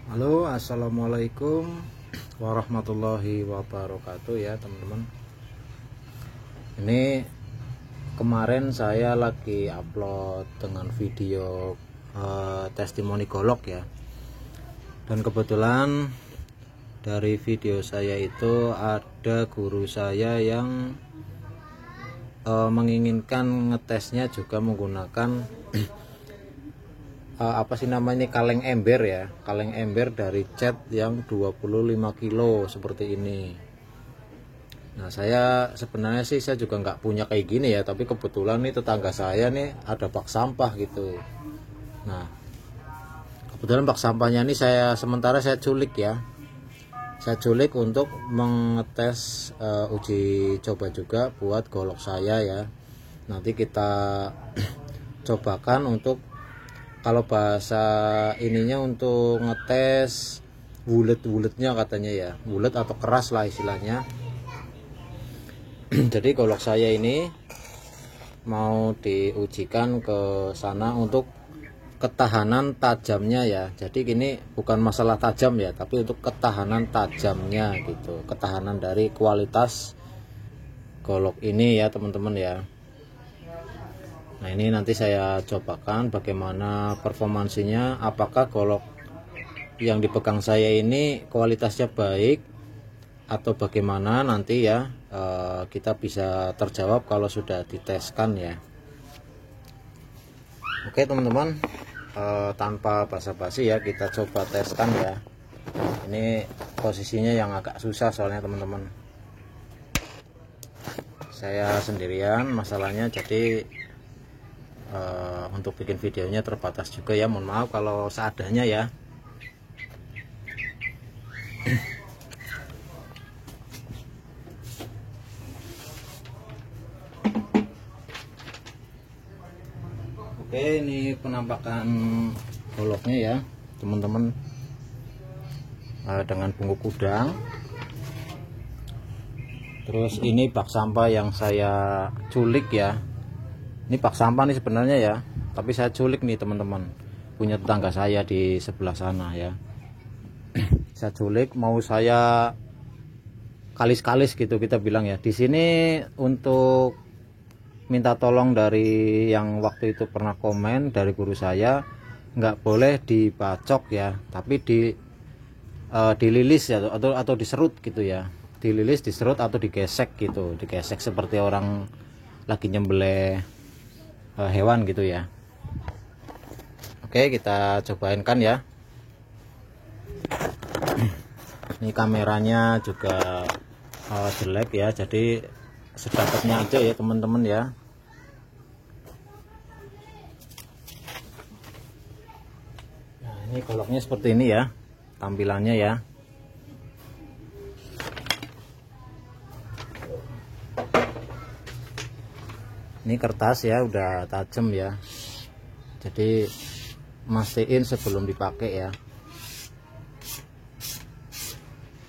Halo, assalamualaikum warahmatullahi wabarakatuh ya teman-teman. Ini kemarin saya lagi upload dengan video testimoni golok ya. Dan kebetulan dari video saya itu ada guru saya yang menginginkan ngetesnya juga menggunakan apa sih namanya, kaleng ember ya, kaleng ember dari cat yang 25 kilo seperti ini. Nah, saya sebenarnya sih saya juga nggak punya kayak gini ya, tapi kebetulan nih tetangga saya nih ada bak sampah gitu. Nah, kebetulan bak sampahnya ini sementara saya culik ya, saya culik untuk mengetes uji coba juga buat golok saya ya. Nanti kita cobakan untuk, kalau bahasa ininya, untuk ngetes bulet-buletnya katanya ya, bulet atau keras lah istilahnya. Jadi golok saya ini mau diujikan ke sana untuk ketahanan tajamnya ya. Jadi ini bukan masalah tajam ya, tapi untuk ketahanan tajamnya gitu, ketahanan dari kualitas golok ini ya teman-teman ya. Nah, ini nanti saya cobakan bagaimana performansinya, apakah golok yang dipegang saya ini kualitasnya baik atau bagaimana nanti ya. Kita bisa terjawab kalau sudah diteskan ya. Oke teman-teman, tanpa basa-basi ya kita coba teskan ya. Ini posisinya yang agak susah soalnya teman-teman, saya sendirian masalahnya, jadi untuk bikin videonya terbatas juga ya, mohon maaf kalau seadanya ya. Oke, ini penampakan goloknya ya teman-teman, dengan bungkuk udang. Terus ini bak sampah yang saya culik ya. Ini bak sampah nih sebenarnya ya, tapi saya culik nih teman-teman, punya tetangga saya di sebelah sana ya. Saya culik, mau saya kalis-kalis gitu kita bilang ya. Di sini untuk minta tolong dari yang waktu itu pernah komen dari guru saya, nggak boleh dibacok ya, tapi dililis ya, atau diserut gitu ya, dililis, diserut atau digesek gitu, digesek seperti orang lagi nyembelih hewan gitu ya. Oke, kita cobain kan ya. Ini kameranya juga jelek ya, jadi sedapatnya aja ya teman-teman ya. Nah, ini goloknya seperti ini ya tampilannya ya. Ini kertas ya, udah tajam ya, jadi mastiin sebelum dipakai ya.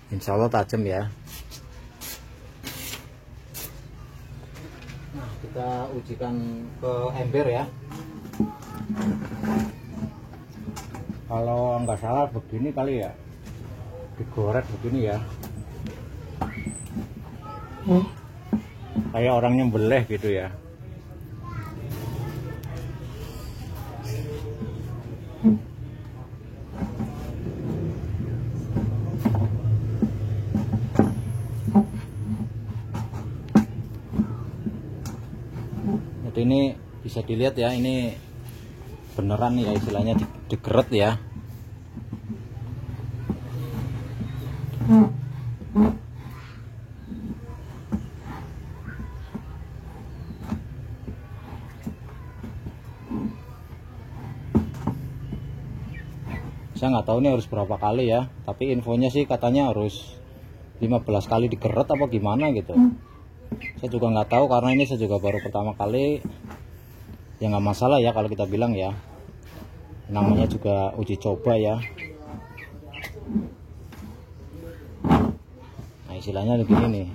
Insya Allah tajam ya. Nah, kita ujikan ke ember ya. Kalau nggak salah begini kali ya, digorek begini ya, kayak orang nyembelih gitu ya. Jadi ini bisa dilihat ya, ini beneran ya istilahnya, digeret ya. Saya nggak tahu ini harus berapa kali ya, tapi infonya sih katanya harus 15 kali digeret apa gimana gitu. Saya juga nggak tahu karena ini saya juga baru pertama kali. Ya nggak masalah ya kalau kita bilang ya, namanya juga uji coba ya. Nah, istilahnya begini nih,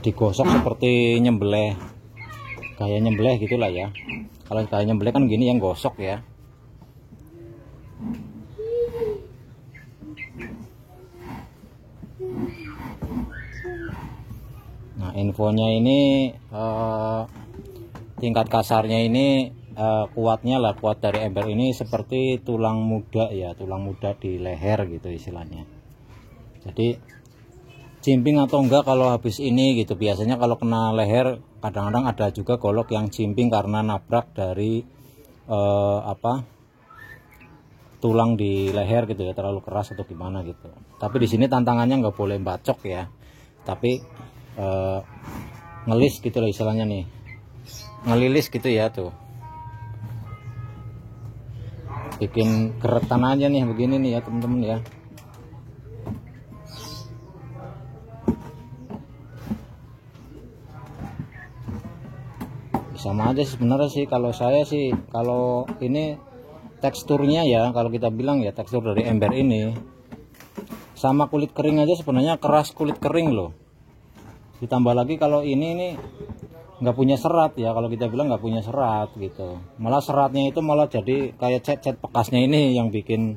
digosok seperti nyembelih, kayak nyembelih gitulah ya. Kalau kayak nyembelih kan gini yang gosok ya. infonya ini tingkat kasarnya ini kuatnya lah, kuat dari ember ini seperti tulang muda ya, tulang muda di leher gitu istilahnya. Jadi jimping atau enggak kalau habis ini gitu, biasanya kalau kena leher kadang-kadang ada juga golok yang jimping karena nabrak dari tulang di leher gitu ya, terlalu keras atau gimana gitu. Tapi di sini tantangannya nggak boleh bacok ya, tapi ngelis gitu lah istilahnya nih, ngelilis gitu ya tuh, bikin geretan aja nih begini nih ya teman-teman ya. Sama aja sebenarnya sih, kalau saya sih kalau ini teksturnya ya, kalau kita bilang ya tekstur dari ember ini sama kulit kering aja sebenarnya keras kulit kering loh. Ditambah lagi kalau ini nih nggak punya serat ya, kalau kita bilang nggak punya serat gitu, malah seratnya itu malah jadi kayak cat-cat bekasnya ini yang bikin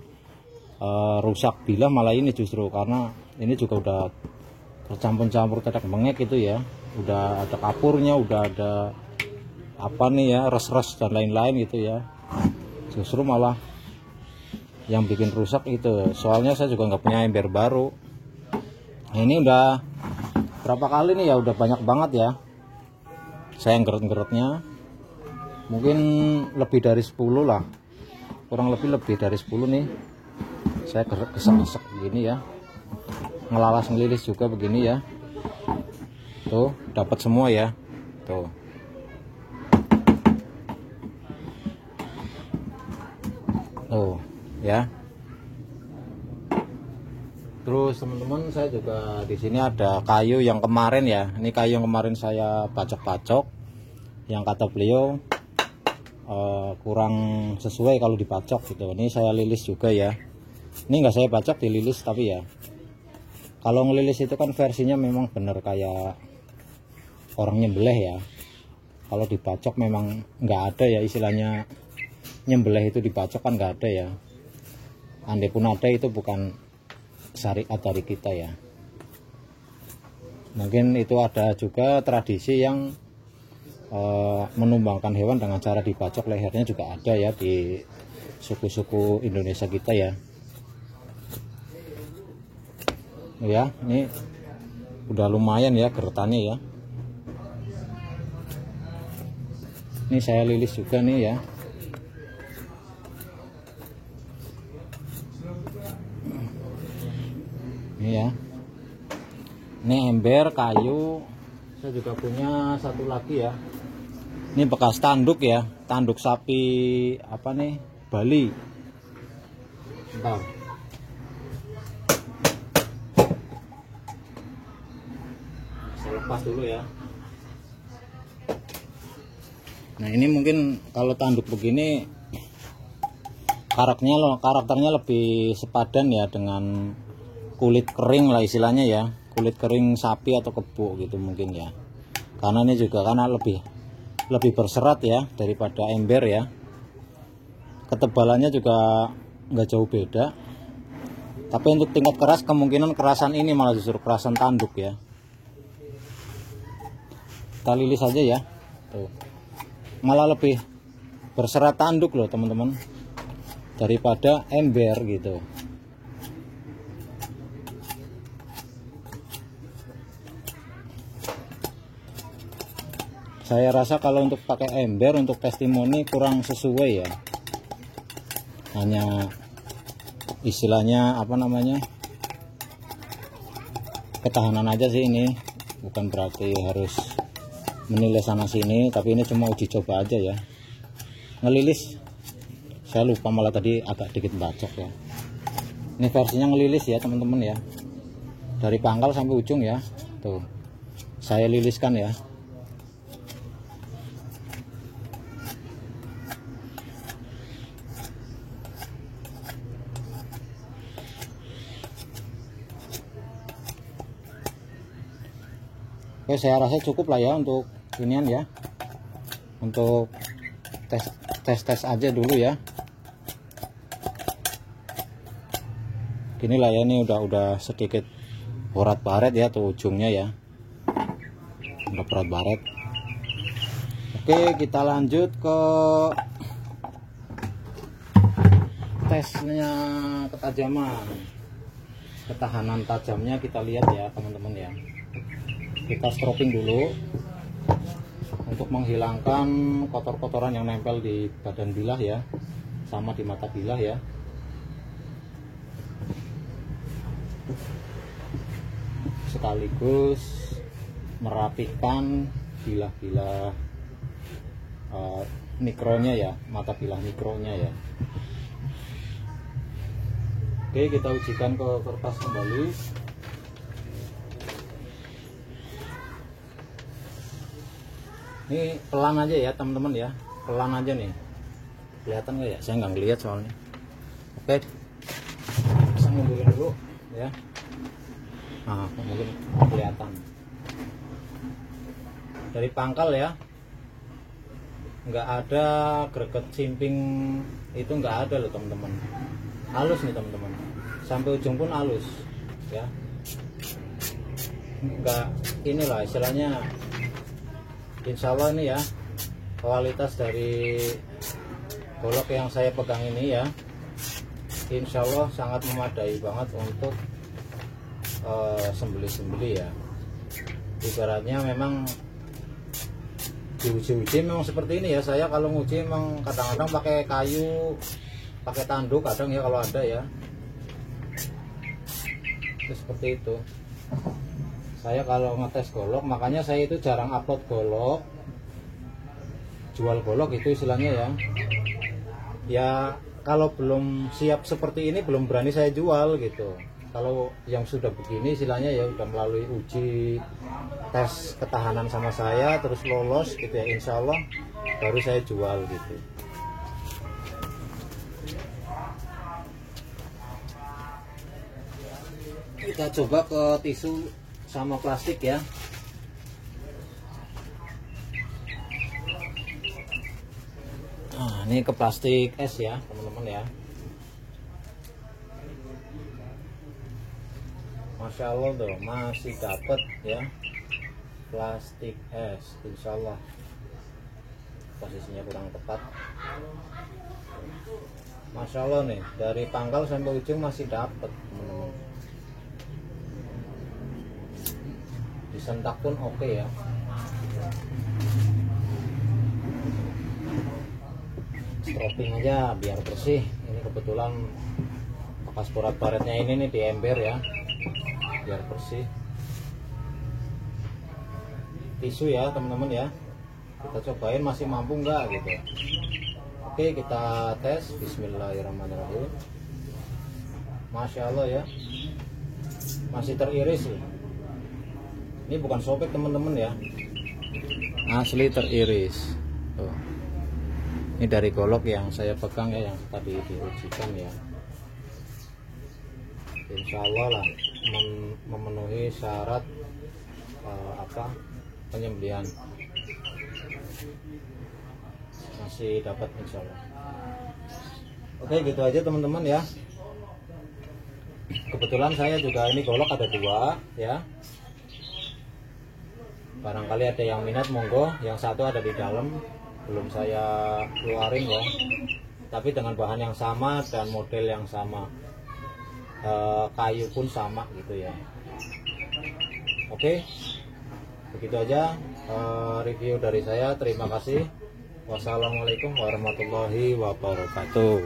rusak bilah, malah ini justru karena ini juga udah tercampur-campur tetek bengek gitu ya, udah ada kapurnya, udah ada apa nih ya, res-res dan lain-lain gitu ya, justru malah yang bikin rusak itu. Soalnya saya juga nggak punya ember baru. Nah, ini udah berapa kali nih ya, udah banyak banget ya saya ngeret-ngeretnya, mungkin lebih dari 10 lah, kurang lebih dari 10 nih saya gesek-gesek begini ya, ngelalas ngelilis juga begini ya, tuh dapat semua ya tuh. Tuh ya. Terus teman-teman, saya juga di sini ada kayu yang kemarin ya. Ini kayu yang kemarin saya bacok-bacok, yang kata beliau kurang sesuai kalau dibacok gitu. Ini saya lilis juga ya. Ini nggak saya bacok, dililis tapi ya. Kalau ngelilis itu kan versinya memang bener kayak orang nyembelih ya. Kalau dibacok memang nggak ada ya istilahnya. Nyembelih itu dibacok kan nggak ada ya. Andai pun ada itu bukan syariat dari kita ya. Mungkin itu ada juga tradisi yang menumbangkan hewan dengan cara dibacok lehernya juga ada ya di suku-suku Indonesia kita ya. Ya, ini udah lumayan ya geretannya ya. Ini saya lilis juga nih ya. Ini ya, ini ember kayu. Saya juga punya satu lagi ya, ini bekas tanduk ya, tanduk sapi apa nih, Bali. Bentar. Saya lepas dulu ya. Nah ini mungkin kalau tanduk begini karakternya lebih sepadan ya dengan kulit kering lah istilahnya ya, kulit kering sapi atau kebo gitu mungkin ya, karena ini juga karena lebih berserat ya daripada ember ya. Ketebalannya juga nggak jauh beda, tapi untuk tingkat keras kemungkinan kerasan ini malah justru kerasan tanduk ya. Kita lilis aja ya tuh, malah lebih berserat tanduk loh teman-teman daripada ember gitu. Saya rasa kalau untuk pakai ember untuk testimoni kurang sesuai ya. Hanya istilahnya apa namanya, ketahanan aja sih ini. Bukan berarti harus menilai sana sini, tapi ini cuma uji coba aja ya. Ngelilis, saya lupa malah tadi agak dikit bacok ya. Ini versinya ngelilis ya teman-teman ya. Dari pangkal sampai ujung ya. Tuh, saya liliskan ya. Oke, saya rasa cukup lah ya untuk inian ya, untuk tes aja dulu ya. Gini lah ya, ini udah sedikit borat baret ya tuh ujungnya ya. untuk perut baret. Oke, kita lanjut ke tesnya ketajaman, ketahanan tajamnya. Kita lihat ya teman-teman ya. Kita stropping dulu untuk menghilangkan kotor-kotoran yang nempel di badan bilah ya, sama di mata bilah ya. Sekaligus merapikan bilah-bilah mikronya ya, mata bilah mikronya ya. Oke, kita ujikan ke kertas kembali. Ini pelan aja ya teman-teman ya, pelan aja nih. Kelihatan nggak ya? Saya nggak ngeliat soalnya. Oke, saya mundurin dulu ya. Nah, mungkin kelihatan dari pangkal ya, nggak ada greget simping, itu nggak ada loh teman-teman. Halus nih teman-teman, sampai ujung pun halus ya. Nggak, inilah istilahnya, insya Allah ini ya, kualitas dari golok yang saya pegang ini ya, insya Allah sangat memadai banget untuk sembeli-sembeli ya. Ibaratnya memang diuji-uji memang seperti ini ya. Saya kalau nguji memang kadang-kadang pakai kayu, pakai tanduk kadang ya kalau ada ya. Itu seperti itu. Saya kalau ngetes golok, makanya saya itu jarang upload golok, jual golok itu istilahnya ya. Ya kalau belum siap seperti ini belum berani saya jual gitu. Kalau yang sudah begini istilahnya ya udah melalui uji tes ketahanan sama saya, terus lolos gitu ya, insya Allah baru saya jual gitu. Kita coba ke tisu sama plastik ya. Nah, ini ke plastik es ya teman-teman ya. Masya Allah tuh masih dapat ya plastik es, insya Allah. Posisinya kurang tepat. Masya Allah nih, dari pangkal sampai ujung masih dapat teman-teman. Disentak pun oke ya. Stropping aja biar bersih. Ini kebetulan bekas porat baretnya ini nih di ember ya, biar bersih. Tisu ya teman-teman ya, kita cobain masih mampu nggak gitu. Oke, kita tes. Bismillahirrahmanirrahim. Masya Allah ya, masih teriris sih. Ini bukan sobek teman-teman ya, asli teriris tuh. Ini dari golok yang saya pegang ya, yang tadi diujikan ya. Insya Allah lah memenuhi syarat penyembelihan, masih dapat insya Allah. Oke, gitu aja teman-teman ya. Kebetulan saya juga ini golok ada 2 ya. Barangkali ada yang minat monggo, yang satu ada di dalam belum saya keluarin ya, tapi dengan bahan yang sama dan model yang sama, kayu pun sama gitu ya. Oke, begitu aja review dari saya. Terima kasih. Wassalamualaikum warahmatullahi wabarakatuh.